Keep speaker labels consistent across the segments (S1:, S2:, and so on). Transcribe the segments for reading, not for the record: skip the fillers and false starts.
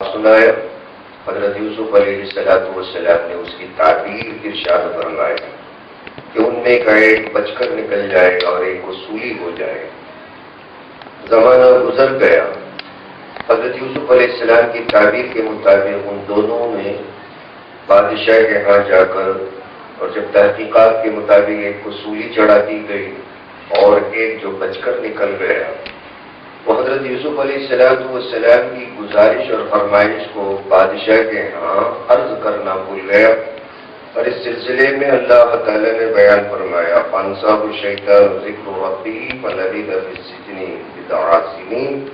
S1: سنایا حضرت یوسف علیہ السلام نے اس کی تعبیر ارشاد فرمائی کہ ان میں کا ایک بچ کر نکل جائے اور ایک وصولی ہو جائے۔ زمانہ گزر گیا، حضرت یوسف علیہ السلام کی تعبیر کے مطابق ان دونوں نے بادشاہ کے ہاں جا کر، اور جب تحقیقات کے مطابق ایک وصولی چڑھا دی گئی اور ایک جو بچ کر نکل گیا، وہ حضرت یوسف علیہ السلام کی گزارش اور فرمائش کو بادشاہ کے ہاں عرض کرنا بھول گیا، اور اس سلسلے میں اللہ تعالیٰ نے بیان فرمایا فانساه الشیطان ذکر ربہ فلبث فی السجن بضع سنین۔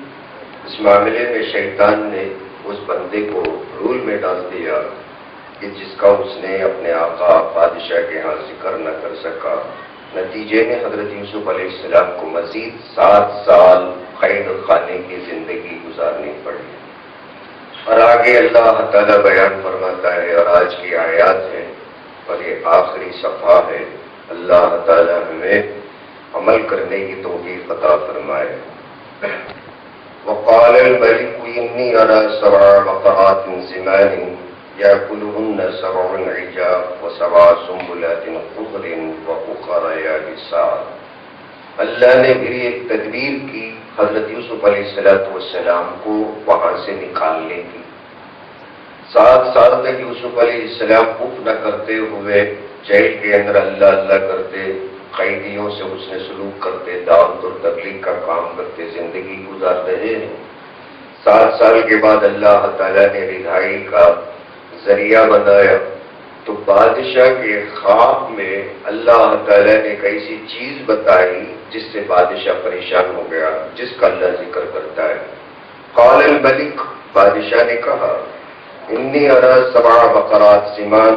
S1: اس معاملے میں شیطان نے اس بندے کو رول میں ڈال دیا کہ جس کا اس نے اپنے آقا بادشاہ کے ہاں ذکر نہ کر سکا۔ نتیجے میں حضرت یوسف علیہ السلام کو مزید 7 سال قید خانے کی زندگی گزارنی پڑی، اور آگے اللہ تعالیٰ بیان فرماتا ہے، اور آج کی آیات ہے اور یہ آخری صفحہ ہے۔ اللہ تعالیٰ ہمیں عمل کرنے کی توفیق عطا فرمائے۔ وقال الملك إني أرى 7 بقرات سمان يأكلهن 7 عجاف و7 سنبلات خضر وأخر يابسات۔ اللہ نے بھی ایک تدبیر کی حضرت یوسف علیہ السلام کو وہاں سے نکالنے کی۔ 7 سال تک یوسف علیہ السلام اف نہ کرتے ہوئے جیل کے اندر اللہ اللہ کرتے، قیدیوں سے اس نے سلوک کرتے، دعوت اور تبلیغ کا کام کرتے زندگی گزار رہے ہیں۔ 7 سال کے بعد اللہ تعالیٰ نے رہائی کا ذریعہ بنایا، تو بادشاہ کے خواب میں اللہ تعالیٰ نے ایک ایسی چیز بتائی جس سے بادشاہ پریشان ہو گیا، جس کا اللہ ذکر کرتا ہے۔ قال الملک، بادشاہ نے کہا، انی ارى 7 بقرات سمان،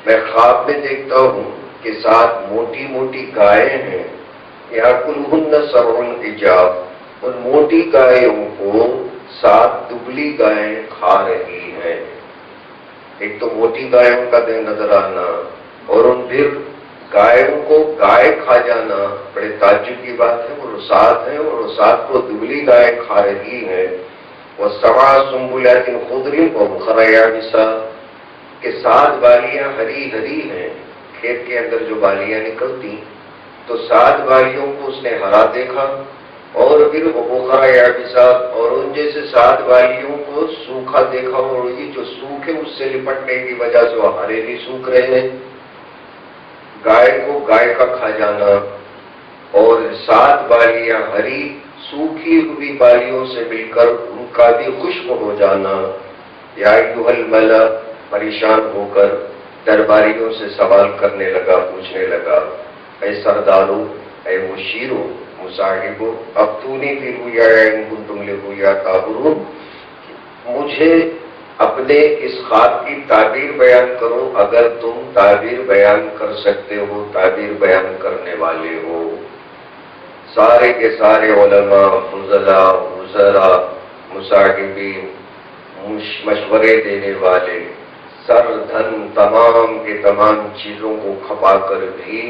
S1: میں خواب میں دیکھتا ہوں کہ 7 موٹی موٹی گائیں ہیں، یاکلہن 7 عجاف، ان موٹی گایوں کو 7 دبلی گائیں کھا رہی ہیں۔ ایک تو موٹی گایوں کا نظر آنا، اور ان پھر گایوں کو گائے کھا جانا بڑے تعجب کی بات ہے۔ وہ 7 ہیں اور 7 کو دبلی گائیں کھا رہی ہیں۔ و7 سنبلات خضر وأخر یابسات، کہ 7 بالیاں ہری ہری ہیں، کھیت کے اندر جو بالیاں نکلتی، تو 7 بالیوں کو اس نے ہرا دیکھا، اور پھر وأخر یابسات، اور ان جیسے 7 بالیوں کو سوکھا دیکھا، اور یہ جو سوکھے اس سے لپٹنے کی وجہ سے وہ ہرے بھی سوکھ رہے ہیں۔ گائے کو گائے کا کھا جانا، اور 7 بالیاں ہری سوکھی ہوئی بالیوں سے مل کر ان کا بھی خشک ہو جانا۔ یا ایھا الملأ، پریشان ہو کر درباریوں سے سوال کرنے لگا، پوچھنے لگا، اے سردارو، اے مشیرو، مصاحبو، افتونی فی رؤیایا ان کنتم للرؤیا تعبرون، مجھے اپنے اس خواب کی تعبیر بیان کرو اگر تم تعبیر بیان کر سکتے ہو، تعبیر بیان کرنے والے ہو۔ سارے کے سارے علماء، فضلاء، وزراء، مصاحبین، مشورے دینے والے، سر دھن تمام کے تمام چیزوں کو کھپا کر بھی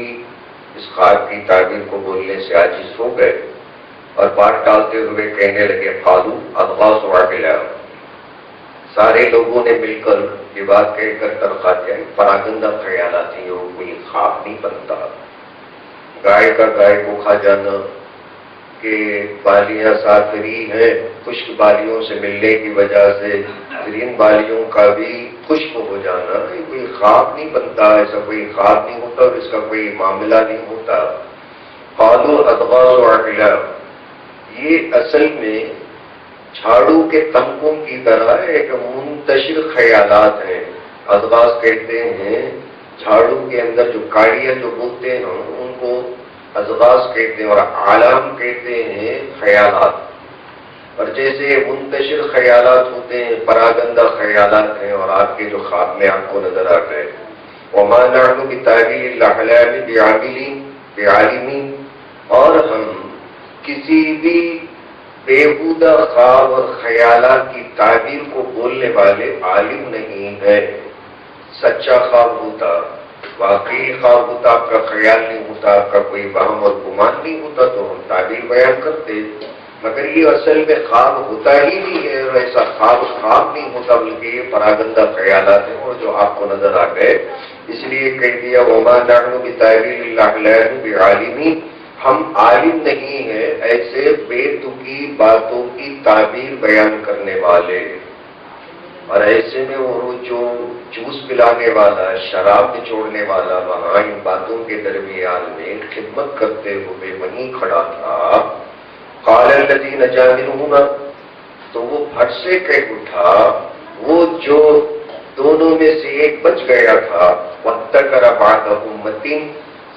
S1: اس خواب کی تعبیر کو بولنے سے عاجز ہو گئے، اور بات ٹالتے ہوئے کہنے لگے قالوا اضغاث احلام، سارے لوگوں نے مل کر یہ بات کہہ کر ترخا دیا، پراگندہ خیالات ہیں، وہ کوئی خواب نہیں بنتا۔ گائے کا گائے کو کھا جانا، کہ بالیاں 7 ہری ہیں، خشک بالیوں سے ملنے کی وجہ سے پھر ان بالیوں کا بھی خشک ہو جانا، یہ کوئی خواب نہیں بنتا، ایسا کوئی خواب نہیں ہوتا اور اس کا کوئی معاملہ نہیں ہوتا۔ قالوا اضغاث احلام، یہ اصل میں جھاڑو کے تنکوں کی طرح ایک منتشر خیالات ہیں۔ اضغاث کہتے ہیں جھاڑو کے اندر جو کاڑیاں جو بولتے ہیں ان کو اضغاث کہتے ہیں، اور احلام کہتے ہیں خیالات۔ اور جیسے منتشر خیالات ہوتے ہیں، پراگندہ خیالات ہیں، اور آپ کے جو خواب میں آپ کو نظر آ گئے۔ وما نحن بتاویل الاحلام بعالمین، اور ہم کسی بھی بےہودہ خواب اور خیالات کی تعبیر کو بولنے والے عالم نہیں ہے۔ سچا خواب ہوتا، واقعی خواب ہوتا، آپ کا خیال نہیں ہوتا، آپ کا کوئی وہم اور گمان نہیں ہوتا تو ہم تعبیر بیان کرتے، مگر یہ اصل میں خواب ہوتا ہی نہیں ہے، اور ایسا خواب نہیں ہوتا، بلکہ یہ پراگندہ خیالات ہیں اور جو آپ کو نظر آ گئے، اس لیے کہہ دیا وما نحن بتاویل الاحلام بعالمین، ہم عالم نہیں ہیں ایسے بے تکی باتوں کی تعبیر بیان کرنے والے۔ اور ایسے میں وہ جو جوس پلانے والا، شراب نچوڑنے والا وہاں ان باتوں کے درمیان میں خدمت کرتے ہوئے وہیں کھڑا تھا۔ قال الذی نجا منہما، تو وہ پھٹ سے کہہ اٹھا، وہ جو دونوں میں سے ایک بچ گیا تھا، وَاتَّقَرَ بَعْدَ أُمَّةٍ،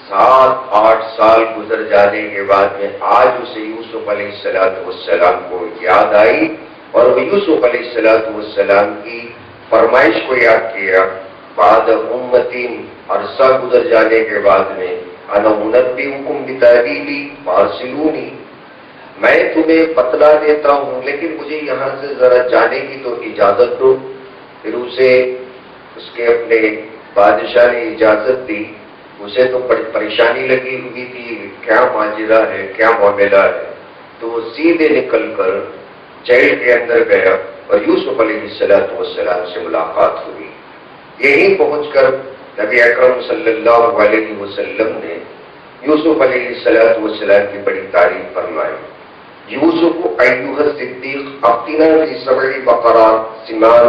S1: 7-8 سال گزر جانے کے بعد میں آج اسے یوسف علیہ السلام کو یاد آئی، اور وہ یوسف علیہ السلام کی فرمائش کو یاد کیا۔ بعد امتین، عرصہ گزر جانے کے بعد میں، انا انبئکم بتاویلہ فارسلونی، میں تمہیں بتلا دیتا ہوں لیکن مجھے یہاں سے ذرا جانے کی تو اجازت دو۔ پھر اسے اس کے اپنے بادشاہ نے اجازت دی، اسے تو بڑی پریشانی لگی ہوئی تھی، کیا ماجرا ہے، کیا معاملہ ہے، تو وہ سیدھے نکل کر جیل کے اندر گیا اور یوسف علیہ السلام سے ملاقات ہوئی۔ یہیں پہنچ کر نبی اکرم صلی اللہ علیہ وسلم نے یوسف علیہ السلام کی بڑی تعریف فرمائی۔ یوسف ایھا الصدیق افتنا فی 7 بقرات سمان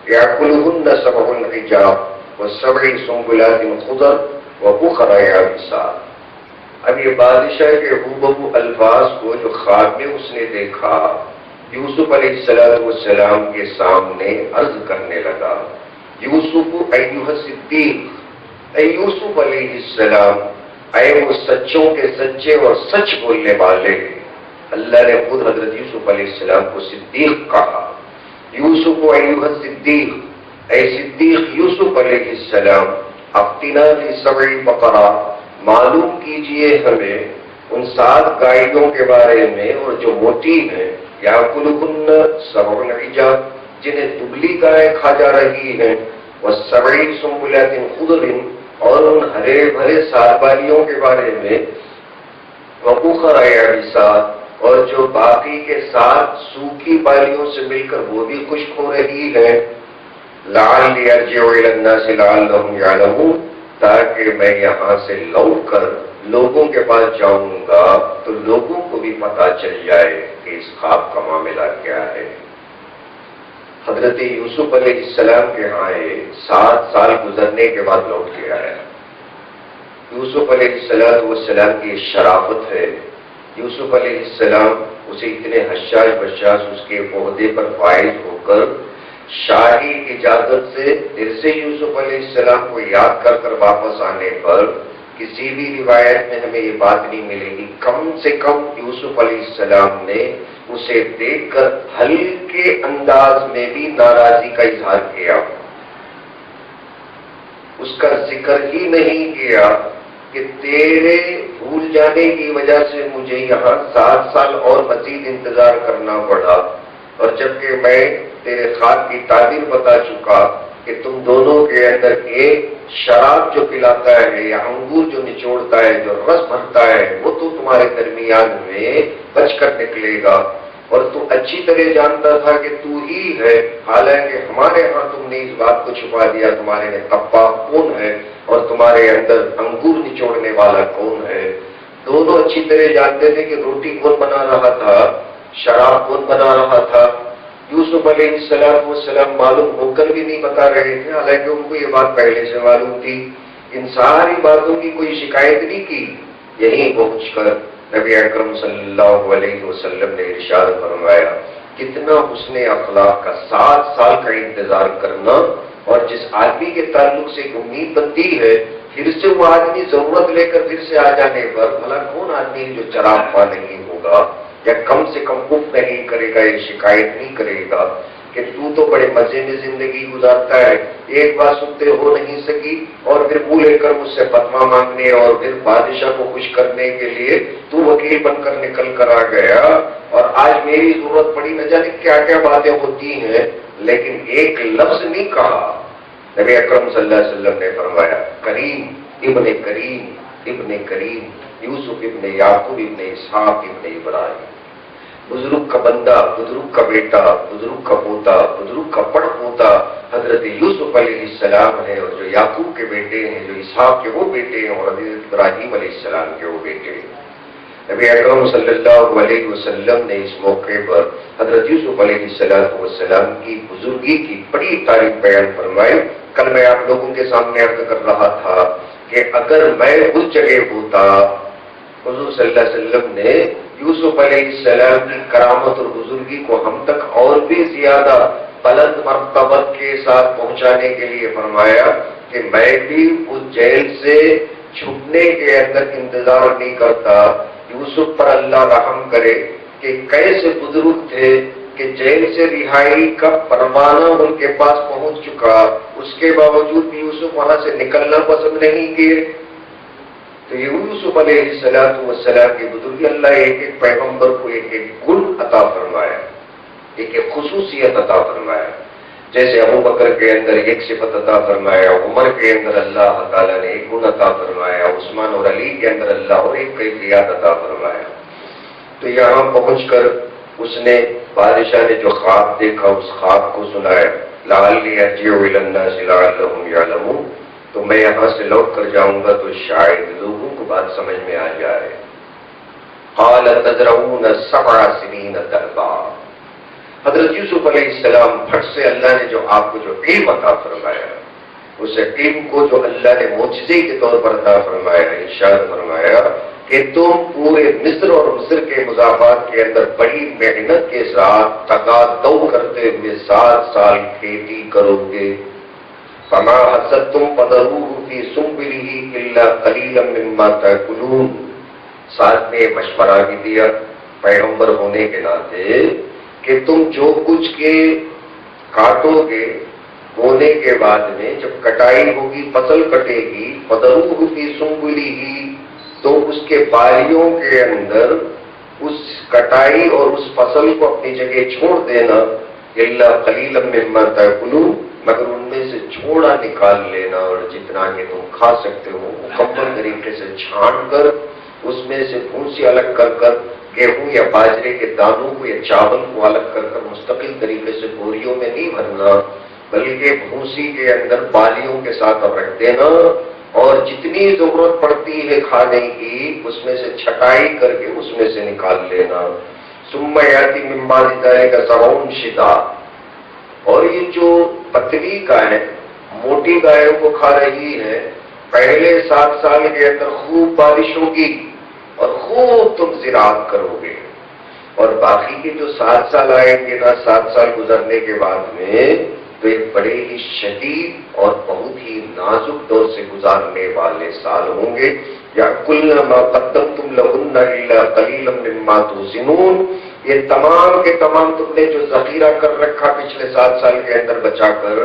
S1: یاکلہن 7 عجاف و7 سنبلات خضر وأخر یابسات۔ اب یہ بادشاہ کے ہو الفاظ کو جو خواب میں اس نے دیکھا، یوسف علیہ السلام کے سامنے عرض کرنے لگا، یوسف ایھا الصدیق، اے یوسف علیہ السلام، اے وہ سچوں کے سچے اور سچ بولنے والے۔ اللہ نے خود حضرت یوسف علیہ السلام کو صدیق کہا۔ یوسف ایھا الصدیق، اے صدیق یوسف علیہ السلام، افتنا فی 7 بقرات، معلوم کیجئے ہمیں ان 7 گائیوں کے بارے میں اور جو موٹی ہیں، یاکلہن 7 عجاف، جنہیں دبلی گائے کھا جا رہی ہیں، و7 سنبلات خضر، اور ان ہرے بھرے 7 بالیوں کے بارے میں، وأخر یابسات، اور جو باقی کے 7 سوکھی بالیوں سے مل کر وہ بھی خشک ہو رہی ہیں، لعلی ارجع الی الناس لعلہم یعلمون، تاکہ میں یہاں سے لوٹ کر لوگوں کے پاس جاؤں گا تو لوگوں کو بھی پتہ چل جائے کہ اس خواب کا معاملہ کیا ہے۔ حضرت یوسف علیہ السلام کے ہاں 7 سال گزرنے کے بعد لوٹ کے آیا۔ یوسف علیہ السلام کی شرافت ہے، یوسف علیہ السلام اسے اتنے حشاش بشاش اس کے عہدے پر فائز ہو کر شاہی اجازت سے پھر سے یوسف علیہ السلام کو یاد کر کر واپس آنے پر کسی بھی روایت میں ہمیں یہ بات نہیں ملے گی، کم سے کم یوسف علیہ السلام نے اسے دیکھ کر ہلکے انداز میں بھی ناراضی کا اظہار کیا، اس کا ذکر ہی نہیں کیا کہ تیرے بھول جانے کی وجہ سے مجھے یہاں 7 سال اور مزید انتظار کرنا پڑا، اور جبکہ میں تیرے خواب کی تعبیر بتا چکا کہ تم دونوں کے اندر ایک شراب جو پلاتا ہے یا انگور جو نچوڑتا ہے، جو رس بھرتا ہے، وہ تو تمہارے درمیان میں بچ کر نکلے گا، اور تو اچھی طرح جانتا تھا کہ تو ہی ہے، حالانکہ ہمارے ہاں تم نے اس بات کو چھپا دیا، تمہارے نے طباخ کون ہے اور تمہارے اندر انگور نچوڑنے والا کون ہے۔ دونوں اچھی طرح جانتے تھے کہ روٹی کون بنا رہا تھا، شراب کون بنا رہا تھا۔ یوسف علیہ السلام معلوم ہو کر بھی نہیں بتا رہے تھے، حالانکہ ان کو یہ بات پہلے سے معلوم تھی۔ ان ساری باتوں کی کوئی شکایت نہیں کی۔ یہیں پہنچ کر نبی اکرم صلی اللہ علیہ وسلم نے ارشاد فرمایا، کتنا حسن اخلاق کا 7 سال کا انتظار کرنا، اور جس آدمی کے تعلق سے ایک امید بنتی ہے، پھر سے وہ آدمی ضرورت لے کر پھر سے آ جانے پر بھلا کون آدمی جو چراغ پا نہیں ہوگا یا کم سے کم اف نہیں کرے گا، یہ شکایت نہیں کرے گا کہ تو بڑے مزے میں زندگی گزارتا ہے، ایک بات سنتے ہو نہیں سکی اور پھر منہ لے کر مجھ سے فتویٰ مانگنے اور پھر بادشاہ کو خوش کرنے کے لیے تو وکیل بن کر نکل کر آ گیا، اور آج میری ضرورت پڑی، نہ جانے کیا کیا باتیں ہوتی ہیں، لیکن ایک لفظ نہیں کہا۔ نبی اکرم صلی اللہ علیہ وسلم نے فرمایا، کریم ابن کریم ابن کریم، یوسف ابن یعقوب ابن اسحاق ابن ابراہیم، بزرگ کا بندہ، بزرگ کا بیٹا، بزرگ کا پوتا، بزرگ کا پڑ پوتا حضرت یوسف علیہ السلام ہے، اور جو یعقوب کے بیٹے ہیں، جو اسحاق کے وہ بیٹے ہیں، اور حضرت ابراہیم علیہ السلام کے وہ بیٹے ہیں۔ نبی اکرم صلی اللہ علیہ وسلم نے اس موقع پر حضرت یوسف علیہ السلام کی بزرگی کی بڑی تعریف بیان فرمائی۔ کل میں آپ لوگوں کے سامنے عرض کر رہا تھا کہ اگر میں اس جگہ ہوتا، حضور صلی اللہ علیہ وسلم نے یوسف علیہ السلام کی کرامت اور بزرگی کو ہم تک اور بھی زیادہ بلند مرتبت کے ساتھ پہنچانے کے لیے فرمایا کہ میں بھی اس جیل سے چھپنے کے اندر انتظار نہیں کرتا، یوسف پر اللہ رحم کرے کہ کیسے بزرگ تھے کہ جیل سے رہائی کا پروانہ ان کے پاس پہنچ چکا، اس کے باوجود بھی یوسف وہاں سے نکلنا پسند نہیں کیے۔ تو یہ یوسف علیہ السلام کی بزرگی، اللہ ایک ایک پیغمبر کو ایک ایک گن عطا فرمایا، ایک ایک خصوصیت عطا فرمایا۔ جیسے ابو بکر کے اندر ایک صفت عطا فرمایا، عمر کے اندر اللہ تعالیٰ نے ایک گن عطا فرمایا، عثمان اور علی کے اندر اللہ اور ایک کیفیت عطا فرمایا۔ تو یہاں پہنچ کر اس نے، بادشاہ نے جو خواب دیکھا اس خواب کو سنایا، لعلی ارجع الی الناس لعلہم یعلمون، تو میں یہاں سے لوٹ کر جاؤں گا تو شاید لوگوں کو بات سمجھ میں آ جائے۔ قال تزرعون 7 سنین دأبا، حضرت یوسف علیہ السلام پھٹ سے اللہ نے جو آپ کو جو علم عطا فرمایا، اس علم کو جو اللہ نے معجزے کے طور پر عطا فرمایا، ارشاد فرمایا کہ تم پورے مصر اور مصر کے مضافات کے اندر بڑی محنت کے ساتھ تقاضا کرتے ہوئے 7 سال کھیتی کرو گے۔ فما حصدتم فذروه في سنبله الا قليلا مما تاكلون، ساتھ میں مشورہ بھی دیا پیغمبر ہونے کے ناطے کہ تم جو کچھ کے کاٹو گے بونے کے بعد میں، جب کٹائی ہوگی فصل کٹے گی، فذروه في سنبله، تو اس کے بالیوں کے اندر اس کٹائی اور اس فصل کو اپنی جگہ چھوڑ دینا، الا قلیلا مما تاکلون، مگر ان میں سے چھوڑا نکال لینا، اور جتنا کہ تم کھا سکتے ہو مکمل طریقے سے چھان کر اس میں سے بھونسی الگ کر کر گیہوں یا باجرے کے دانوں کو یا چاول کو الگ کر کر مستقل طریقے سے بوریوں میں نہیں بھرنا، بلکہ بھونسی کے اندر بالیوں کے ساتھ اب رکھ دینا، اور جتنی ضرورت پڑتی ہے کھانے کی اس میں سے چھٹائی کر کے اس میں سے نکال لینا۔ ثم یاتی من بعد ذلک سبع شداد، اور یہ جو پتلی گائے موٹی گایوں کو کھا رہی ہے، پہلے 7 سال کے اندر خوب بارش ہوگی اور خوب تم زراعت کرو گے، اور باقی کے جو 7 سال آئیں گے نا، 7 سال گزرنے کے بعد میں تو ایک بڑے ہی شدید اور بہت ہی نازک دور سے گزارنے والے سال ہوں گے۔ یأکلن ما قدمتم لهن الا قلیلا مما تحسنون، یہ تمام کے تمام تم نے جو ذخیرہ کر رکھا پچھلے 7 سال کے اندر بچا کر،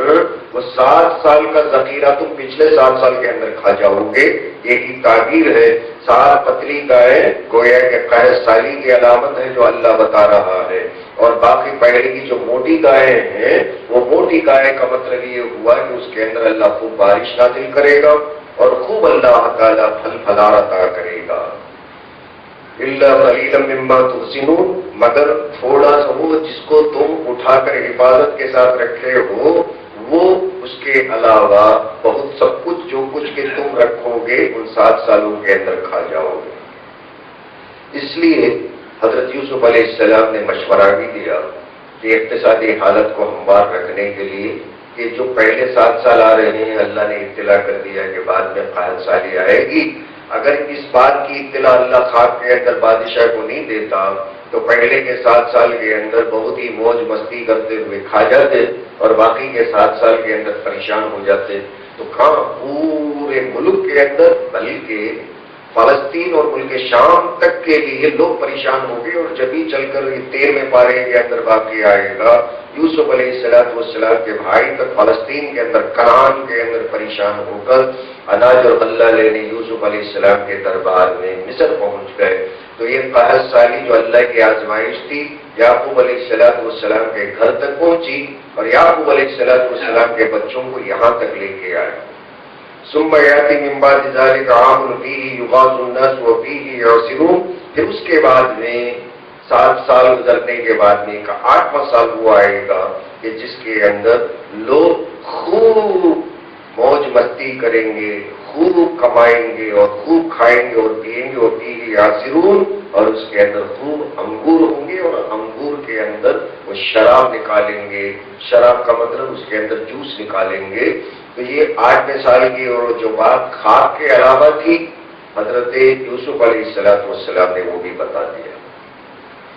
S1: وہ 7 سال کا ذخیرہ تم پچھلے 7 سال کے اندر کھا جاؤ گے۔ یہی تعبیر ہے، 7 پتلی گائے گویا کہ قحط سالی کی علامت ہے جو اللہ بتا رہا ہے، اور باقی پہلے کی جو موٹی گائے ہیں وہ موٹی گائے کا مطلب یہ ہوا کہ اس کے اندر اللہ خوب بارش نازل کرے گا اور خوب اللہ تعالیٰ پھل پھلار عطا کرے گا۔ الا قلیلا مما تحسنون، مگر تھوڑا سا وہ جس کو تم اٹھا کر حفاظت کے ساتھ رکھے ہو، وہ اس کے علاوہ بہت سب کچھ جو کچھ کہ تم رکھو گے ان 7 سالوں کے اندر کھا جاؤ گے۔ اس لیے حضرت یوسف علیہ السلام نے مشورہ بھی دیا کہ اقتصادی حالت کو ہموار رکھنے کے لیے کہ جو پہلے 7 سال آ رہے ہیں، اللہ نے اطلاع کر دیا کہ بعد میں قحط سالی آئے گی، اگر اس بات کی اطلاع اللہ خواب کے اندر بادشاہ کو نہیں دیتا تو پہلے کے 7 سال کے اندر بہت ہی موج مستی کرتے ہوئے کھا جاتے اور باقی کے 7 سال کے اندر پریشان ہو جاتے۔ تو کہاں پورے ملک کے اندر بلکہ فلسطین اور ملک شام تک کے لیے لوگ پریشان ہوں گے، اور جب ہی چل کر 13ویں پارے کے اندر باقی آئے گا یوسف علیہ السلام کے بھائی تک فلسطین کے اندر کنعان کے اندر پریشان ہو کر اناج اور غلہ لینے یوسف علیہ السلام کے دربار میں مصر پہنچ گئے۔ تو یہ قحط سالی جو اللہ کی آزمائش تھی یعقوب علیہ السلام کے گھر تک پہنچی، اور یعقوب علیہ السلام کے بچوں کو یہاں تک لے کے آئے۔ ثم یاتی من بعد ذلک عام فیہ یغاث الناس وفیہ یعصرون، پھر اس کے بعد میں 7 سال گزرنے کے بعد میں کا 8واں سال وہ آئے گا کہ جس کے اندر لوگ خوب موج مستی کریں گے، خوب کمائیں گے اور خوب کھائیں گے اور پیئیں گے اور فیہ یعصرون، اور اس کے اندر خوب انگور ہوں گے اور انگور کے اندر وہ شراب نکالیں گے، شراب کا مطلب اس کے اندر جوس نکالیں گے۔ تو یہ 8ویں سال کی اور جو بات خواب کے علاوہ تھی، حضرت یوسف علیہ السلام نے وہ بھی بتا دیا۔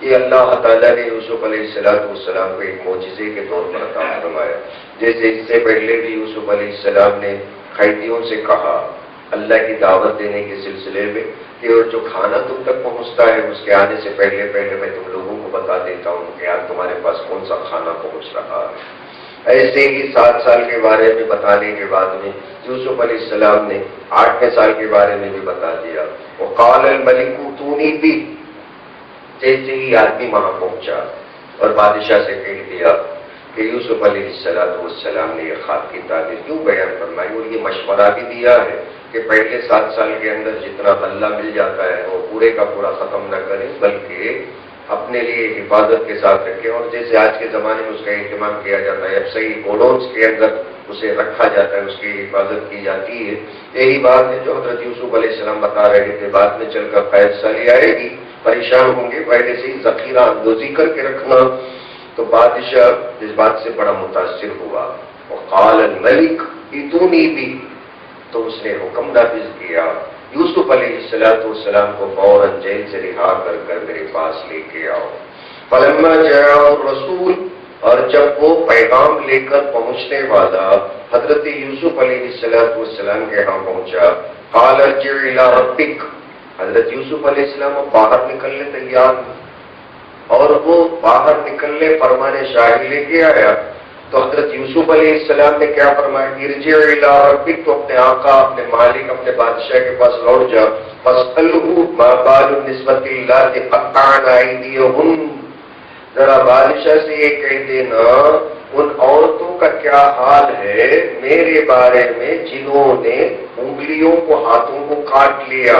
S1: یہ اللہ تعالیٰ نے یوسف علیہ السلام کو ایک معجزے کے طور پر عطا فرمایا۔ جیسے اس سے پہلے بھی یوسف علیہ السلام نے قیدیوں سے کہا اللہ کی دعوت دینے کے سلسلے میں کہ اور جو کھانا تم تک پہنچتا ہے اس کے آنے سے پہلے میں تم لوگوں کو بتا دیتا ہوں کہ آج تمہارے پاس کون سا کھانا پہنچ رہا ہے۔ ایسے ہی 7 سال کے بارے میں بتانے کے بعد میں یوسف علیہ السلام نے 8ویں سال کے بارے میں بھی بتا دیا۔ وقال الملک ائتونی بہ، جیسے ہی آدمی وہاں پہنچا اور بادشاہ سے کہہ دیا کہ یوسف علیہ السلام نے یہ خواب کی تعبیر کیوں بیان فرمائی اور یہ مشورہ بھی دیا ہے کہ پہلے 7 سال کے اندر جتنا غلہ مل جاتا ہے وہ پورے کا پورا ختم نہ کریں بلکہ اپنے لیے حفاظت کے ساتھ رکھیں، اور جیسے آج کے زمانے میں اس کا اہتمام کیا جاتا ہے، اب صحیح گوڈاؤنس کے اندر اسے رکھا جاتا ہے، اس کی حفاظت کی جاتی ہے۔ یہی بات ہے جو حضرت یوسف علیہ السلام بتا رہے تھے، بعد میں چل کر قید سالی آئے گی، پریشان ہوں گے، پہلے سے ہی ذخیرہ اندوزی کر کے رکھنا۔ تو بادشاہ اس بات سے بڑا متاثر ہوا، وقال الملک ائتونی بہ، تو اس نے حکم نافذ کیا یوسف علیہ السلام کو فوراً جیل سے رہا کر میرے پاس لے کے آؤ۔ فلما جاء الرسول، اور جب وہ پیغام لے کر پہنچنے والا حضرت یوسف علیہ السلام کے ہاں پہنچا، قال ارجع الی ربک، حضرت یوسف علیہ السلام باہر نکلنے تیار ہیں اور وہ باہر نکلنے فرمان شاہی لے کے آیا، تو حضرت یوسف علیہ السلام نے کیا فرمایا، ارجع الی ربک، تو اپنے آقا، اپنے مالک، اپنے بادشاہ کے پاس لوٹ جا، فاسألہ ما بال النسوۃ اللاتí قطعن ایدیہن، ذرا بادشاہ سے یہ کہہ دینا ان عورتوں کا کیا حال ہے میرے بارے میں جنہوں نے انگلیوں کو، ہاتھوں کو کاٹ لیا،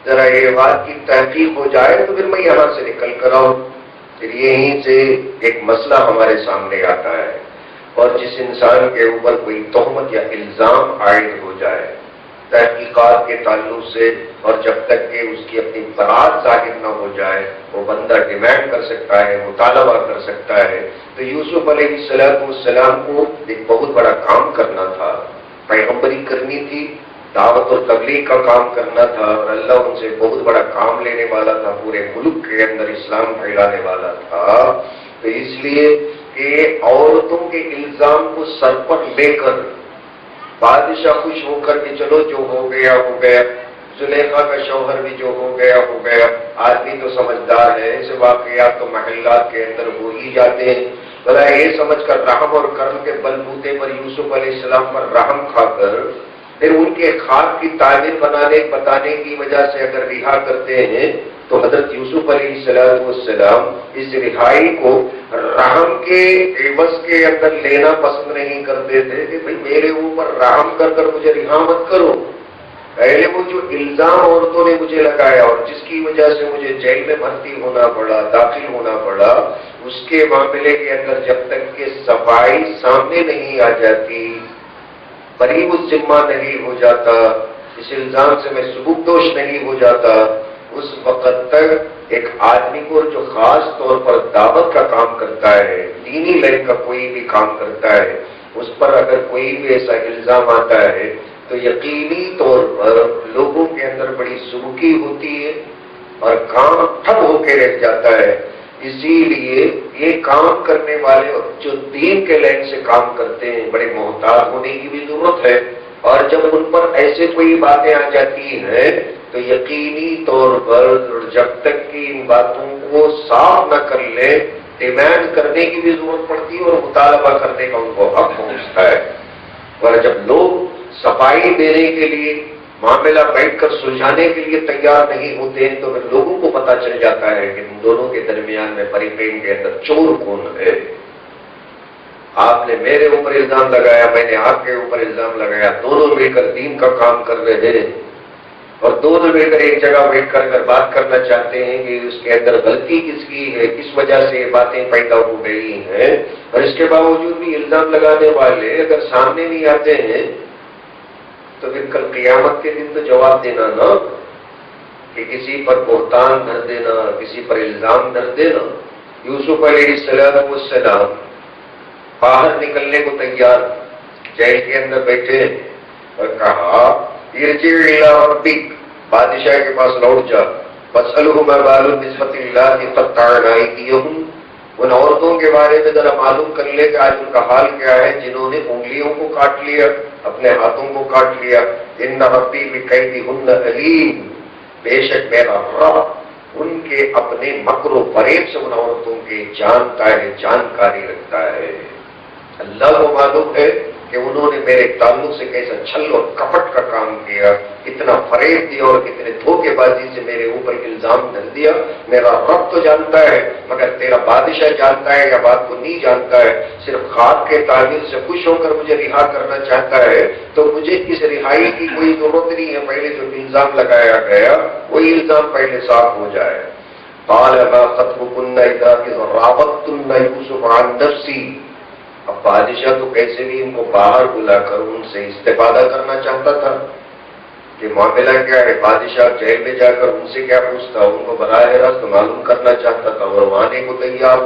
S1: ذرا یہ بات کی تحقیق ہو جائے تو پھر میں یہاں سے نکل کر آؤں۔ پھر یہیں سے ایک مسئلہ ہمارے سامنے آتا ہے، اور جس انسان کے اوپر کوئی تہمت یا الزام عائد ہو جائے تحقیقات کے تعلق سے، اور جب تک کہ اس کی اپنی برات ظاہر نہ ہو جائے وہ بندہ ڈیمانڈ کر سکتا ہے، مطالبہ کر سکتا ہے۔ تو یوسف علیہ السلام کو ایک بہت بڑا کام کرنا تھا، پیغمبری کرنی تھی، دعوت اور تبلیغ کا کام کرنا تھا، اور اللہ ان سے بہت بڑا کام لینے والا تھا، پورے ملک کے اندر اسلام پھیلانے والا تھا۔ تو اس لیے کہ عورتوں کے الزام کو سر پر لے کر بادشاہ خوش ہو کر کہ چلو جو ہو گیا ہو گیا، زلیخا کا شوہر بھی جو ہو گیا ہو گیا، آدمی تو سمجھدار ہے، ایسے واقعات تو محلات کے اندر ہو ہی جاتے ہیں، بھلا یہ سمجھ کر رحم اور کرم کے بل بوتے پر یوسف علیہ السلام پر رحم کھا کر پھر ان کے خواب کی تعبیر بتانے کی وجہ سے اگر رہا کرتے ہیں تو حضرت یوسف علیہ السلام اس رہائی کو رحم کے عوض کے اندر لینا پسند نہیں کرتے تھے کہ بھئی میرے اوپر رحم کر کر مجھے رہا مت کرو، پہلے وہ جو الزام عورتوں نے مجھے لگایا اور جس کی وجہ سے مجھے جیل میں بھرتی ہونا پڑا، داخل ہونا پڑا، اس کے معاملے کے اندر جب تک کہ صفائی سامنے نہیں آ جاتی، بری الذمہ نہیں ہو جاتا، اس الزام سے میں سبکدوش نہیں ہو جاتا، اس وقت تک ایک آدمی کو جو خاص طور پر دعوت کا کام کرتا ہے، دینی لائن کا کوئی بھی کام کرتا ہے، اس پر اگر کوئی بھی ایسا الزام آتا ہے تو یقینی طور پر لوگوں کے اندر بڑی سبکی ہوتی ہے اور کام ٹھپ ہو کے رہ جاتا ہے۔ اسی لیے یہ کام کرنے والے جو دین کے لائن سے کام کرتے ہیں بڑے محتاط ہونے کی بھی ضرورت ہے، اور جب ان پر ایسے کوئی باتیں آ جاتی ہیں تو یقینی طور پر جب تک کہ ان باتوں کو صاف نہ کر لے ڈیمانڈ کرنے کی بھی ضرورت پڑتی ہے اور مطالبہ کرنے کا ان کو حق پہنچتا ہے، اور جب لوگ صفائی دینے کے لیے معاملہ بیٹھ کر سلجھانے کے لیے تیار نہیں ہوتے ہیں تو پھر لوگوں کو پتہ چل جاتا ہے کہ ان دونوں کے درمیان میں فریقین کے اندر چور کون ہے۔ آپ نے میرے اوپر الزام لگایا، میں نے آپ کے اوپر الزام لگایا، دونوں مل کر دین کا کام کر رہے ہیں، اور دونوں مل کر ایک جگہ بیٹھ کر اگر بات کرنا چاہتے ہیں کہ اس کے اندر غلطی کس کی ہے، کس وجہ سے یہ باتیں پیدا ہو گئی ہیں، اور اس کے باوجود بھی الزام لگانے والے اگر سامنے نہیں آتے ہیں تو پھر کل قیامت کے دن تو جواب دینا نا، کہ کسی پر بہتان دھر دینا، کسی پر الزام دھر دینا۔ یوسف علیہ السلام باہر نکلنے کو تیار، جیل کے اندر بیٹھے اور کہا ارجع الی ربک، بادشاہ کے پاس لوٹ جا، فاسألہ ما بال النسوۃ اللاتí قطعن ایدیہن، ان عورتوں کے بارے میں ذرا معلوم کر لے کہ آج ان کا حال کیا ہے جنہوں نے انگلیوں کو کاٹ لیا، اپنے ہاتھوں کو کاٹ لیا۔ ان ربی بکیدہن علیم، بے شک میرا رب ان کے اپنے مکر و فریب سے ان عورتوں کے جانتا ہے، جانکاری رکھتا ہے۔ اللہ کو معلوم ہے کہ انہوں نے میرے تعلق سے کیسا چھل اور کپٹ کا کام کیا، کتنا فریب دیا اور کتنے دھوکے بازی سے میرے اوپر الزام دھر دیا۔ میرا رب تو جانتا ہے، مگر تیرا بادشاہ جانتا ہے یا بات کو نہیں جانتا ہے، صرف خواب کے تعبیر سے خوش ہو کر مجھے رہا کرنا چاہتا ہے، تو مجھے اس رہائی کی کوئی ضرورت نہیں ہے، پہلے جو الزام لگایا گیا وہی الزام پہلے صاف ہو جائے۔ قال ما خطبكن اذا راودتن يوسف عن نفسه، اب بادشاہ تو کیسے بھی ان کو باہر بلا کر ان سے استفادہ کرنا چاہتا تھا کہ معاملہ کیا ہے۔ بادشاہ جیل میں جا کر ان سے کیا پوچھتا، ان کو براہ راست معلوم کرنا چاہتا تھا اور وہ آنے کو تیار۔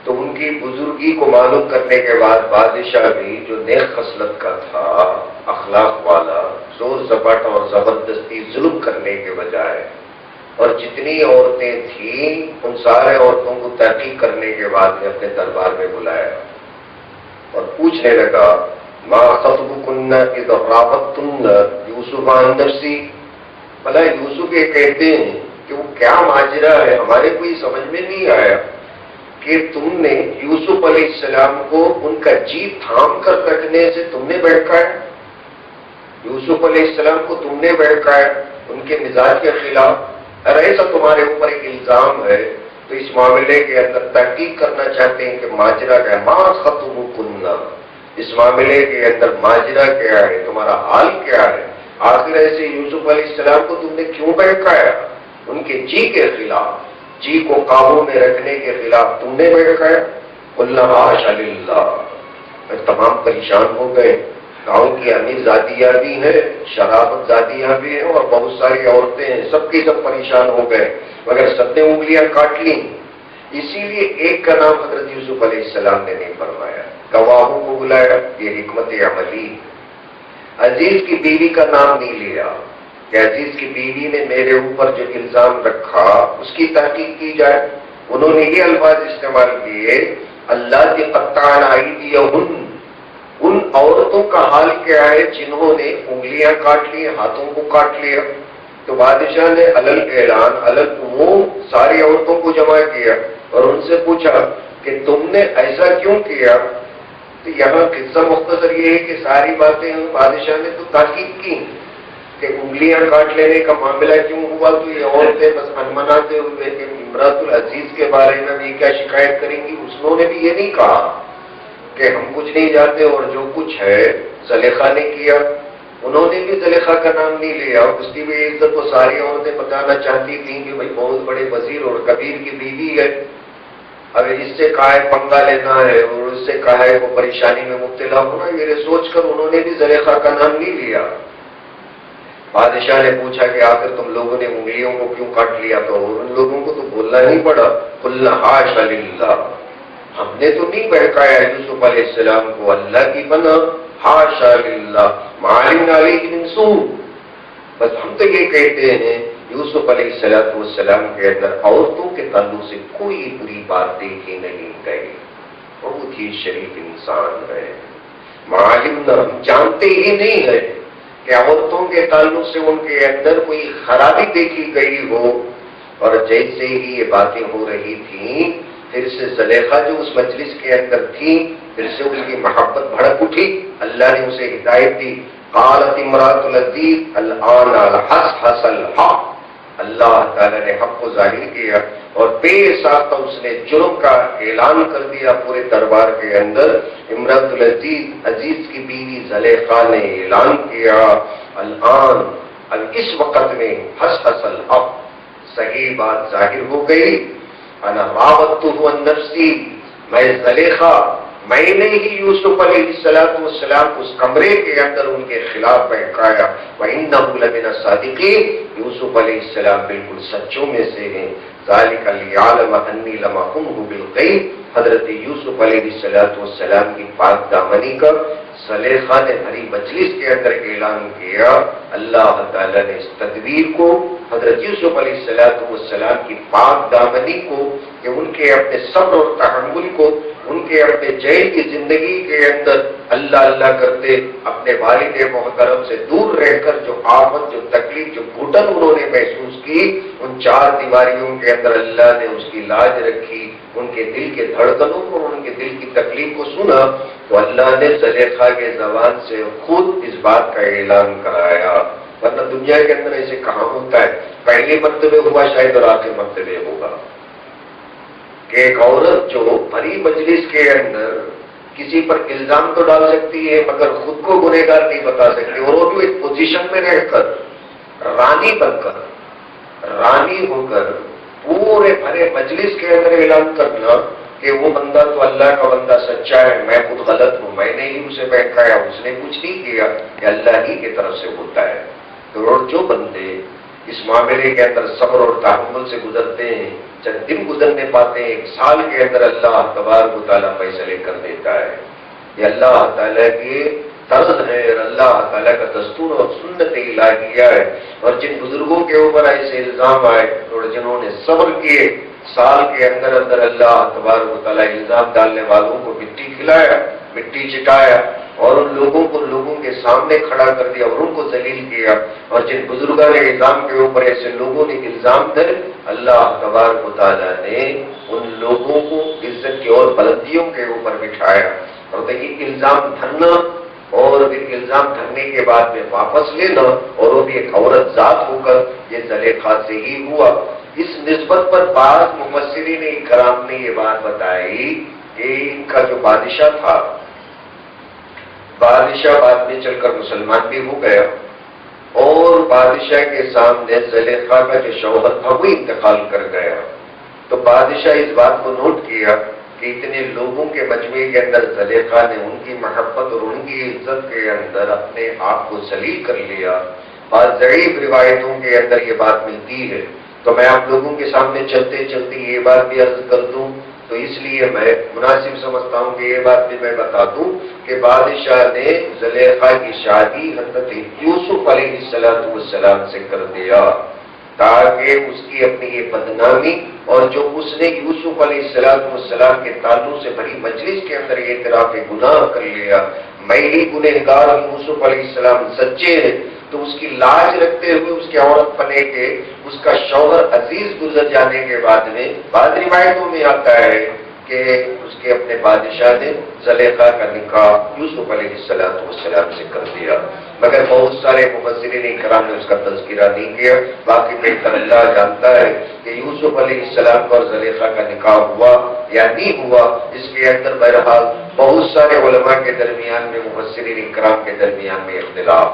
S1: تو ان کی بزرگی کو معلوم کرنے کے بعد بادشاہ بھی جو نیک خصلت کا تھا، اخلاق والا، زور زپاٹ اور زبردستی ظلم کرنے کے بجائے، اور جتنی عورتیں تھیں ان سارے عورتوں کو تحقیق کرنے کے بعد نے اپنے دربار میں بلایا اور پوچھنے لگا ما خطبکن اذ راودتن یوسف عن نفسہ، بھلا یوسف یہ کہتے ہیں کہ وہ کیا ماجرا ہے، ہمارے کوئی سمجھ میں نہیں آیا کہ تم نے یوسف علیہ السلام کو ان کا جی تھام کر رکھنے سے تم نے بہکایا، یوسف علیہ السلام کو تم نے بہکایا ان کے مزاج کے خلاف، اگر ایسا تمہارے اوپر ایک الزام ہے تو اس معاملے کے اندر تحقیق کرنا چاہتے ہیں کہ ماجرا کیا ہے، ما خطبکن، اس معاملے کے اندر ماجرا کیا ہے، تمہارا حال کیا ہے، آخر ایسے یوسف علیہ السلام کو تم نے کیوں بہکایا، ان کے جی کے خلاف، جی کو قابو میں رکھنے کے خلاف تم نے بہکایا۔ قلنا حاشا للہ، تمام پریشان ہو گئے، گاؤں کی امیر زادیاں بھی ہیں، شرابت زادیاں بھی ہیں اور بہت ساری عورتیں ہیں، سب کی سب پریشان ہو گئے، مگر سب نے انگلیاں کاٹ لیں۔ اسی لیے ایک کا نام حضرت یوسف علیہ السلام نے نہیں فرمایا، گواہوں کو بلایا، یہ حکمت عملی۔ عزیز کی بیوی کا نام نہیں لیا کہ عزیز کی بیوی نے میرے اوپر جو الزام رکھا اس کی تحقیق کی جائے، انہوں نے یہ الفاظ استعمال کیے اللہ کی قطعن ایدیہن، ان عورتوں کا حال کیا ہے جنہوں نے انگلیاں کاٹ لی، ہاتھوں کو کاٹ لیا۔ تو بادشاہ نے علل اعلان علل عموم ساری عورتوں کو جمع کیا اور ان سے پوچھا کہ تم نے ایسا کیوں کیا۔ تو یہاں قصہ مختصر یہ ہے کہ ساری باتیں بادشاہ نے تو تحقیق کی کہ انگلیاں کاٹ لینے کا معاملہ کیوں ہوا، تو یہ عورتیں بس منمناتے ہوئے کہ امراۃ العزیز کے بارے میں بھی کیا شکایت کریں گی۔ انہوں نے بھی یہ نہیں کہا کہ ہم کچھ نہیں جانتے اور جو کچھ ہے زلیخا نے کیا، انہوں نے بھی زلیخا کا نام نہیں لیا، اس کی بھی عزت وہ ساری عورتیں بتانا چاہتی تھیں کہ بھائی بہت بڑے وزیر اور کبیر کی بیوی ہے، اب اس سے کہا ہے پنگا لینا ہے اور اس سے کہا ہے وہ پریشانی میں مبتلا ہونا، یہ سوچ کر انہوں نے بھی زلیخا کا نام نہیں لیا۔ بادشاہ نے پوچھا کہ آخر تم لوگوں نے انگلیوں کو کیوں کاٹ لیا، تو ان لوگوں کو تو بولنا نہیں پڑا، قلنا حاشا للہ، ہم نے تو نہیں بہکایا یوسف علیہ السلام کو، اللہ کی پناہ، حاشا للہ ما علمنا علیہ من سوء، بس ہم تو یہ کہتے ہیں یوسف علیہ السلام کے اندر عورتوں کے تعلق سے کوئی بری بات دیکھی نہیں گئی، بہت ہی شریف انسان ہے۔ معلوم نہ ہم جانتے ہی نہیں ہے کہ عورتوں کے تعلق سے ان کے اندر کوئی خرابی دیکھی گئی ہو، اور جیسے ہی یہ باتیں ہو رہی تھیں پھر سے زلیخا جو اس مجلس کے اندر تھی پھر سے اس کی محبت بھڑک اٹھی، اللہ نے اسے ہدایت دی، قالت امرأۃ العزیز الآن الحصحص الحق، اللہ تعالیٰ نے حق کو ظاہر کیا اور بے ساختہ اس نے جرم کا اعلان کر دیا پورے دربار کے اندر۔ امرأۃ العزیز، عزیز کی بیوی زلیخا نے اعلان کیا الآن اب اس وقت میں حس الحق صحیح بات ظاہر ہو گئی. انا راودتہ عن نفسی، میں زلیخا میں نے ہی یوسف علیہ السلام اس کمرے کے اندر ان کے خلاف بہکایا. وَإِنَّهُ لَمِنَ الصَّادِقِينَ، یوسف علیہ السلام بالکل سچوں میں سے ہیں. ذَلِكَ لِيَعْلَمَ أَنِّي لَمْ أَخُنْهُ بِالْغَيْبِ، حضرت یوسف علیہ السلام کی پاک دامنی کا زلیخا نے بھری مجلس کے اندر اعلان کیا. اللہ تعالیٰ نے اس تدبیر کو، حضرت یوسف علیہ السلام کی پاک دامنی کو، کہ ان کے اپنے صبر اور تحمل کو، ان کے اپنے جیل کی زندگی کے اندر اللہ اللہ کرتے اپنے والد محترم سے دور رہ کر جو آفت، جو تکلیف، جو گھٹن انہوں نے محسوس کی، ان چار دیواریوں کے اندر اللہ نے اس کی لاج رکھی. ان کے دل کے دھڑکنوں کو، ان کے دل کی تکلیف کو سنا تو اللہ نے زلیخا کے زبان سے خود اس بات کا اعلان کرایا. ورنہ دنیا کے اندر ایسے کہاں ہوتا ہے؟ پہلی مرتبہ ہوا شاید اور آخر مرتبہ ہوگا کہ ایک عورت جو بھری مجلس کے اندر کسی پر الزام تو ڈال سکتی ہے مگر خود کو گنہگار نہیں بتا سکتی، اور وہ بھی ایک پوزیشن میں رہ کر رانی بن کر، رانی ہو کر پورے بھرے مجلس کے اندر اعلان کرنا کہ وہ بندہ تو اللہ کا بندہ سچا ہے، میں خود غلط ہوں، میں نے ہی اسے بہکایا، اس نے کچھ نہیں کیا، کہ اللہ ہی کی طرف سے ہوتا ہے. تو جو بندے اس معاملے کے اندر صبر اور تحمل سے گزرتے ہیں، چند دن گزرنے پاتے ہیں، ایک سال کے اندر اللہ تبارک و تعالیٰ فیصلے کر دیتا ہے. یہ اللہ تعالیٰ کے طرز ہے اور اللہ تعالیٰ کا دستور اور سنت الہیہ ہے. اور جن بزرگوں کے اوپر ایسے الزام آئے اور جنہوں نے صبر کیے، سال کے اندر اندر اللہ تبارک و تعالیٰ الزام ڈالنے والوں کو مٹی کھلایا، مٹی چٹایا، اور ان لوگوں کو لوگوں کے سامنے کھڑا کر دیا اور ان کو ذلیل کیا. اور جن بزرگوں نے الزام کے اوپر ایسے لوگوں نے الزام دے، اللہ تبارک و تعالیٰ نے ان لوگوں کو عزت کی اور بلندیوں کے اوپر بٹھایا. اور دیکھیے الزام دھرنا اور پھر الزام دھرنے کے بعد میں واپس لینا، اور وہ بھی ایک عورت ذات ہو کر، یہ زلیخا سے ہی ہوا. اس نسبت پر بعض مفسرین کرام نے یہ بات بتائی کہ ان کا جو بادشاہ تھا، بادشاہ بعد میں چل کر مسلمان بھی ہو گیا، اور بادشاہ کے سامنے زلیخا کا جو شوہر تھا وہ انتقال کر گیا. تو بادشاہ اس بات کو نوٹ کیا کہ اتنے لوگوں کے مجمع کے اندر زلیخا نے ان کی محبت اور ان کی عزت کے اندر اپنے آپ کو ذلیل کر لیا. بعض ضعیف روایتوں کے اندر یہ بات ملتی ہے. تو میں آپ لوگوں کے سامنے چلتے چلتے یہ بات بھی عرض کر دوں، تو اس لیے میں مناسب سمجھتا ہوں کہ یہ بات بھی میں بتا دوں کہ بادشاہ نے زلیخا کی شادی حضرت یوسف علیہ السلام سے کر دیا، تاکہ اس کی اپنی یہ بدنامی اور جو اس نے یوسف علیہ السلام کے تعلق سے بڑی مجلس کے اندر یہ اعتراف گناہ کر لیا، میں ہی گنہگار ہوں، یوسف علیہ السلام سچے ہیں، تو اس کی لاج رکھتے ہوئے اس کے عورت پنے کے اس کا شوہر عزیز گزر جانے کے بعد میں بعض روایتوں میں آتا ہے کہ اس کے اپنے بادشاہ نے زلیخا کا نکاح یوسف علیہ السلام سے کر دیا. مگر بہت سارے مفسرین کرام نے اس کا تذکرہ نہیں کیا. باقی بہتر اللہ جانتا ہے کہ یوسف علیہ السلام اور زلیخا کا نکاح ہوا یا نہیں ہوا. اس کے اندر بہرحال بہت سارے علماء کے درمیان میں، مفسرین کرام کے درمیان میں اختلاف.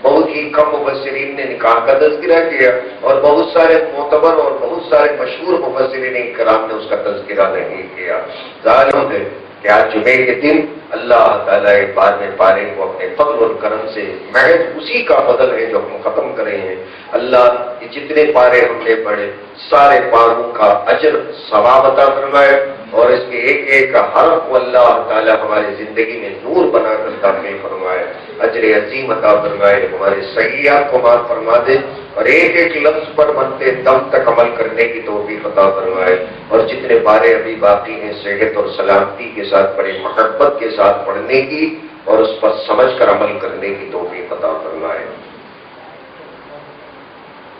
S1: بہت ہی کم مفسرین نے نکاح کا تذکرہ کیا اور بہت سارے معتبر اور بہت سارے مشہور مفسرین کرام نے اس کا تذکرہ نہیں کیا. ظاہر ہے کہ آج جمعے کے دن اللہ تعالیٰ ایک بار میں پارے کو اپنے فضل اور کرم سے، محض اسی کا فضل ہے جو ہم ختم کرے ہیں. اللہ یہ جتنے پارے ہم نے پڑھے سارے پاروں کا اجر ثواب عطا فرمائے، اور اس کے ایک ایک حرف کو اللہ تعالیٰ ہماری زندگی میں نور بنا کر داخل فرمائے، اجر عظیم عطا فرمائے، ہمارے سیئات کو معاف فرما دے، اور ایک ایک لفظ پر بنتے دم تک عمل کرنے کی توفیق عطا فرمائے. اور جتنے پارے ابھی باقی ہیں صحت اور سلامتی کے ساتھ بڑی محبت کے ساتھ پڑھنے کی اور اس پر سمجھ کر عمل کرنے کی توفیق عطا فرمائے.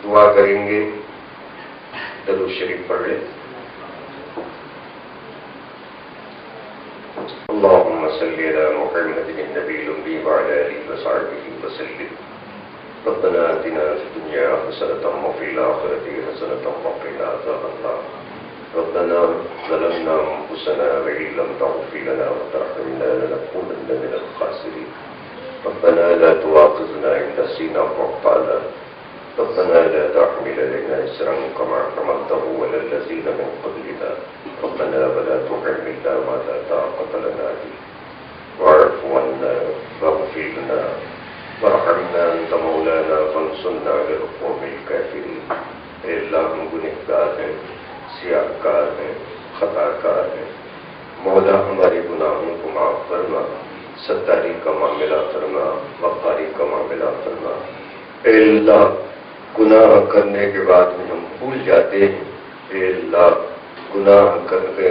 S1: دعا کریں گے، درود شریف پڑھ لیں. اللهم صل على محمد النبي الأمي وعلى آله وصحبه وسلم. ربنا آتنا في الدنيا حسنة وفي الآخرة حسنة وقنا عذاب النار. ربنا ظلمنا أنفسنا وإن لم تغفر لنا وترحمنا لنكونن من الخاسرين. ربنا لا تؤاخذنا إن نسينا أو أخطأنا. ربنا لا تحمل علينا إسرا كما حملته على الذين من قبلنا ربنا ولا تحملنا ما لا طاقة لنا به واعف عنا واغفر لنا وارحمنا أنت مولانا فانصرنا على القوم الكافرين. اے اللہ ہم گنہگار ہیں، سیاہ کار ہیں، خطا کار ہیں، مولا ہمارے گناہوں کو معاف فرما، ستاری کا معاملہ فرما، وقاری کا معاملہ فرما. اے اللہ گناہ کرنے کے بعد میں ہم بھول جاتے ہیں. اے اللہ گناہ کر کے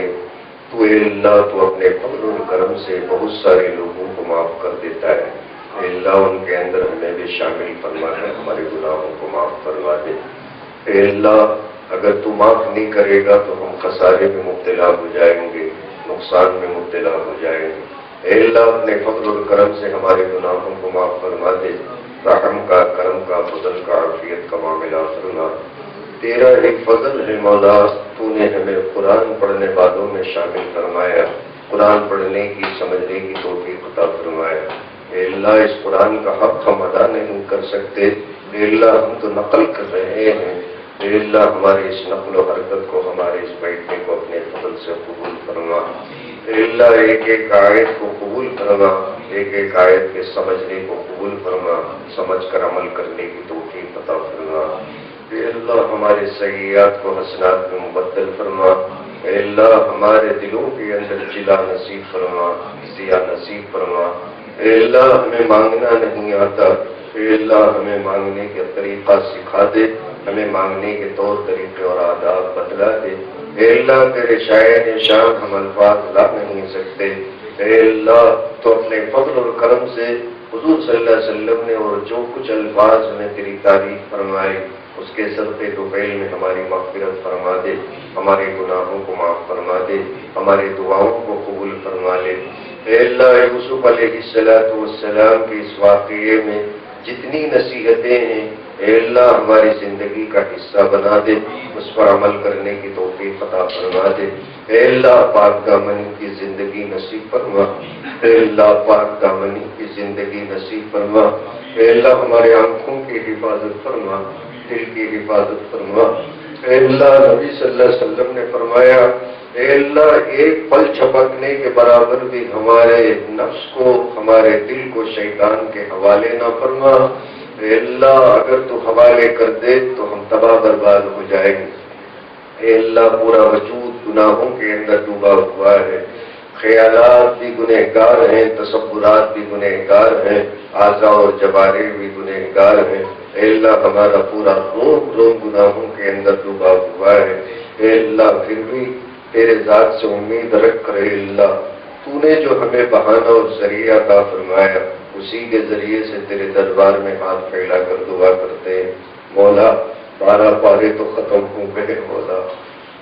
S1: تو اے اللہ تو اپنے فضل و کرم سے بہت سارے لوگوں کو معاف کر دیتا ہے. اے اللہ ان کے اندر ہمیں بھی شامل فرما ہے، ہمارے گناہوں کو معاف فرما دے. اے اللہ اگر تو معاف نہیں کرے گا تو ہم خسارے میں مبتلا ہو جائیں گے، نقصان میں مبتلا ہو جائیں گے. اے اللہ اپنے فضل و کرم سے ہمارے گناہوں کو معاف فرما دے. رحم کا، کرم کا، فضل کا، عافیت کا معاملہ فرما. تیرا ایک فضل ہے مولا، تو نے ہمیں قرآن پڑھنے والوں میں شامل فرمایا، قرآن پڑھنے کی، سمجھنے کی توفیق عطا فرمایا. اے اللہ اس قرآن کا حق ہم ادا نہیں کر سکتے. اے اللہ ہم تو نقل کر رہے ہیں. اے اللہ ہماری اس نقل و حرکت کو، ہمارے اس بیٹھنے کو اپنے فضل سے قبول فرما. اے اللہ ایک ایک آیت کو قبول فرما، ایک ایک آیت کے سمجھنے کو قبول فرما، سمجھ کر عمل کرنے کی توفیق عطا فرما. اے اللہ ہمارے سیئات کو حسنات میں مبدل فرما. اے اللہ ہمارے دلوں کے اندر جلا نصیب فرما، ضیا نصیب فرما. اے اللہ ہمیں مانگنا نہیں آتا، اے اللہ ہمیں مانگنے کا طریقہ سکھا دے، ہمیں مانگنے کے طور طریقے اور آداب بتلا دے. اے اللہ تیرے شاعر شان ہم الفاظ لا نہیں سکتے. اے اللہ تو اپنے فضل اور کرم سے حضور صلی اللہ علیہ وسلم نے اور جو کچھ الفاظ میں تیری تعریف فرمائی اس کے صدقے طفیل میں ہماری مغفرت فرما دے، ہمارے گناہوں کو معاف فرما دے، ہماری دعاؤں کو قبول فرما لے. اے اللہ یوسف علیہ السلام کے اس واقعے میں جتنی نصیحتیں ہیں اے اللہ ہماری زندگی کا حصہ بنا دے، اس پر عمل کرنے کی توفیق عطا فرما دے. اے اللہ پاک دامنی کی زندگی نصیب فرما. اے اللہ پاک دامنی کی زندگی نصیب فرما. اے اللہ ہمارے آنکھوں کی حفاظت فرما، دل کی حفاظت فرما. اے اللہ نبی صلی اللہ علیہ وسلم نے فرمایا اے اللہ ایک پل جھپکنے کے برابر بھی ہمارے نفس کو، ہمارے دل کو شیطان کے حوالے نہ فرما. اے اللہ اگر تو حوالے کر دے تو ہم تباہ برباد ہو جائیں گے. اے اللہ پورا وجود گناہوں کے اندر ڈوبا ہوا ہے، خیالات بھی گنہگار ہیں، تصورات بھی گنہگار ہیں، اعضاء اور جوارح بھی گنہگار ہیں. اے اللہ ہمارا پورا روح گناہوں کے اندر ڈوبا ہوا ہے. اے اللہ پھر بھی تیرے ذات سے امید رکھ کر اے اللہ تو نے جو ہمیں بہانہ اور ذریعہ عطا فرمایا اسی کے ذریعے سے تیرے دربار میں ہاتھ پھیلا کر دعا کرتے ہیں. مولا 12 پارے تو ختم ہو گئے مولا،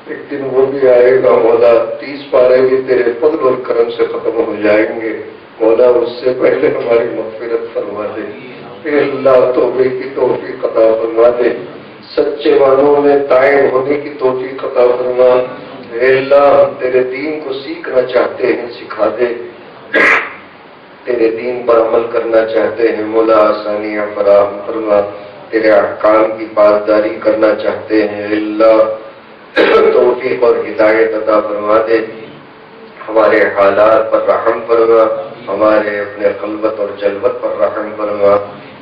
S1: ایک دن وہ بھی آئے گا مولا 30 پارے بھی تیرے فضل اور کرم سے ختم ہو جائیں گے مولا. اس سے پہلے ہماری مغفرت فرما دے. اے اللہ توبے کی توفیق عطا فرما دے، سچے معنوں میں قائم ہونے کی توفیق عطا فرما. اے اللہ ہم تیرے دین کو سیکھنا چاہتے ہیں، سکھا دے. تیرے دین پر عمل کرنا چاہتے ہیں مولا، آسانیاں فراہم فرما. تیرے احکام کی پاسداری کرنا چاہتے ہیں اے اللہ توفیق اور ہدایت عطا فرما دے. ہمارے حالات پر رحم فرما، ہمارے اپنے خلوت اور جلوت پر رحم فرما،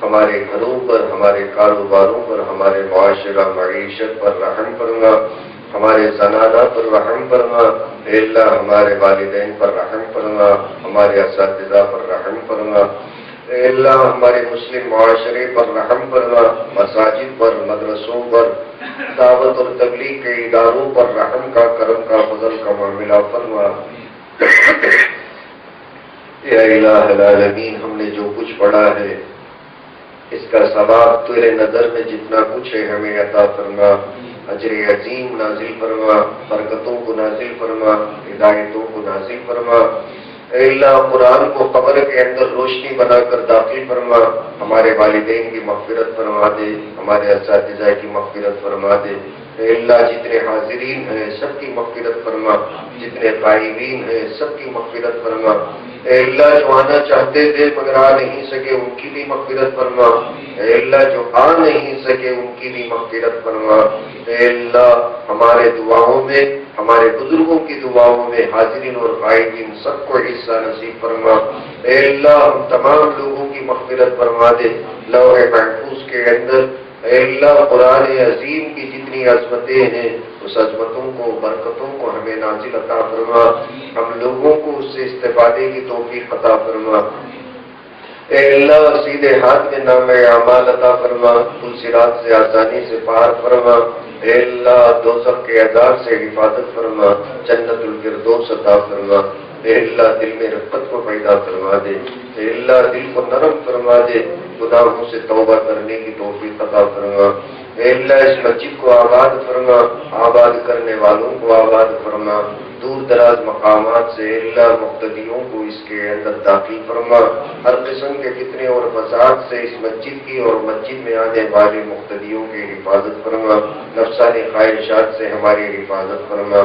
S1: ہمارے گھروں پر، ہمارے کاروباروں پر، ہمارے معاشرہ معیشت پر رحم فرما، ہمارے زنانہ پر رحم فرما. اے اللہ ہمارے والدین پر رحم فرما، ہمارے اساتذہ پر رحم فرما. اے اللہ ہمارے مسلم معاشرے پر رحم فرما، مساجد پر، مدرسوں پر، دعوت اور تبلیغ کے اداروں پر رحم کا، کرم کا، فضل کا معاملہ فرما. یا الہ العالمین ہم نے جو کچھ پڑھا ہے اس کا ثواب تیرے نظر میں جتنا کچھ ہے ہمیں عطا فرما. اجر عظیم نازل فرما، برکتوں کو نازل فرما، ہدایتوں کو نازل فرما. اے اللہ قرآن کو قبر کے اندر روشنی بنا کر داخل فرما. ہمارے والدین کی مغفرت فرما دے، ہمارے اساتذہ کی مغفرت فرما دے. اے اللہ جتنے حاضرین ہیں سب کی مغفرت فرما، جتنے غائبین ہیں سب کی مغفرت فرما. اے اللہ جو آنا چاہتے تھے مگر آ نہیں سکے ان کی بھی مغفرت فرما، اے اللہ جو آ نہیں سکے ان کی بھی مغفرت فرما، اے اللہ ہمارے دعاؤں میں، ہمارے بزرگوں کی دعاؤں میں حاضرین اور غائبین سب کو حصہ نصیب فرما، اے اللہ ہم تمام لوگوں کی مغفرت فرما دے، لوح محفوظ کے اندر اے اللہ قرآن عظیم کی جتنی عظمتیں ہیں اس عظمتوں کو، برکتوں کو ہمیں نازل عطا فرما، ہم لوگوں کو اس سے استفادے کی توفیق عطا فرما، اے اللہ سیدھے ہاتھ میں نام اعمال عطا فرما، پل صراط سے آسانی سے پار فرما، اے اللہ دوزخ کے عذاب سے حفاظت فرما، جنت الفردوس عطا فرما، اے اللہ دل میں رفقت کو پیدا فرما دے، اے اللہ دل کو نرم فرما دے، گناہوں سے توبہ کرنے کی توفیق عطا فرما، اے اللہ اس مسجد کو آباد فرما، آباد کرنے والوں کو آباد فرما، دور دراز مقامات سے اے اللہ مقتدیوں کو اس کے اندر داخل فرما، ہر قسم کے فتنے اور فساد سے اس مسجد کی اور مسجد میں آنے والے مقتدیوں کی حفاظت فرما، نفسانی خواہشات سے ہماری حفاظت فرما،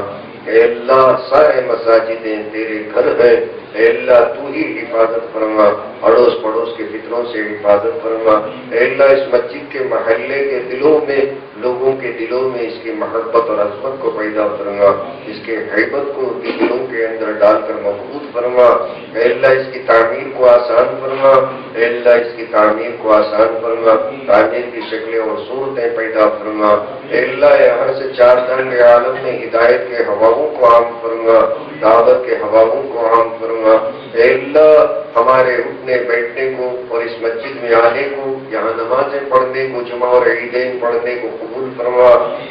S1: اے اللہ سارے مساجدیں تیرے گھر ہیں، اے اللہ تو ہی حفاظت فرما، اڑوس پڑوس کے فتنوں سے حفاظت فرما، اے اللہ اس مسجد کے محلے کے دلوں میں، لوگوں کے دلوں میں اس کی محبت اور عظمت کو پیدا فرما، اس کے حیبت کو دلوں کے اندر ڈال کر مضبوط فرما، اے اللہ اس کی تعمیر کو آسان فرما، اے اللہ اس کی تعمیر کو آسان فرما، تعمیر کی شکلیں اور صورتیں پیدا فرما، اے اللہ یہاں سے چار جہان کے عالم میں ہدایت کے ہواؤں کو عام فرما، دعوت کے ہواؤں کو عام فرما، اے اللہ ہمارے اٹھنے بیٹھنے کو اور اس مسجد میں آنے کو، یہاں نمازیں پڑھنے کو، جمعہ اور عیدین پڑھنے کو قبول فرما،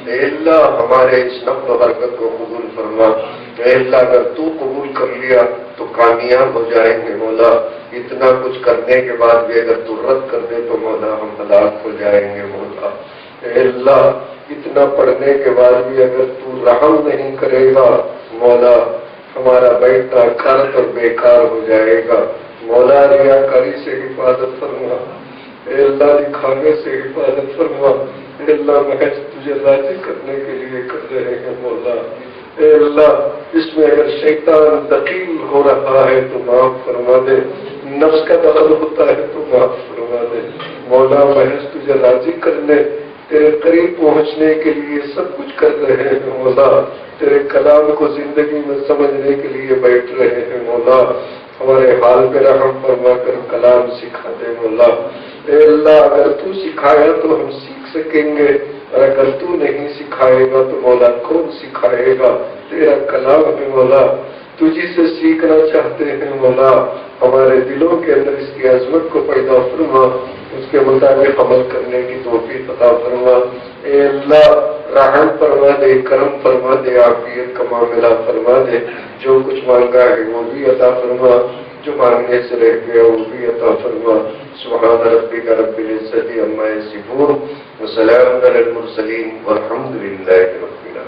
S1: اے اللہ ہمارے اس نفل و برکت کو قبول فرما، اے اللہ اگر تو قبول کر لیا تو کامیاب ہو جائیں گے مولا، اتنا کچھ کرنے کے بعد بھی اگر تو رد کر دے تو مولا ہم ہلاک ہو جائیں گے مولا، اے اللہ اتنا پڑھنے کے بعد بھی اگر تو رحم نہیں کرے گا مولا ہمارا بیٹھنا غلط اور بیکار ہو جائے گا، مولا ریاکاری سے حفاظت فرما، اے اللہ دکھانے سے حفاظت فرما، اے اللہ محض تجھے راضی کرنے کے لیے کر رہے ہیں مولا، اے اللہ اس میں اگر شیطان دخیل ہو رہا ہے تو معاف فرما دے، نفس کا دخل ہوتا ہے تو معاف فرما دے مولا، محض تجھے راضی کرنے، تیرے قریب پہنچنے کے لیے سب کچھ کر رہے ہیں مولا، تیرے کلام کو زندگی میں سمجھنے کے لیے بیٹھ رہے ہیں مولا، ہمارے حال پہ رحم فرما کر کلام سکھا دے مولا، اے اللہ اگر تو سکھایا تو ہم سیکھ سکیں گے، اور اگر تو نہیں سکھائے گا تو مولا کون سکھائے گا، تیرا کلام ہے مولا، تجھی سے سیکھنا چاہتے ہیں مولا، ہمارے دلوں کے اندر اس کی عظمت کو پیدا فرما، اس کے مطابق عمل کرنے کی توفیق عطا فرما، اے اللہ رحم فرما دے، کرم فرما دے، عافیت کا معاملہ فرما دے، جو کچھ مانگا ہے وہ بھی عطا فرما، جو مانگنے سے رہ گیا وہ بھی عطا فرما، سبحان ربک رب العزت عما یصفون وسلام علی المرسلین والحمد للہ رب العالمین۔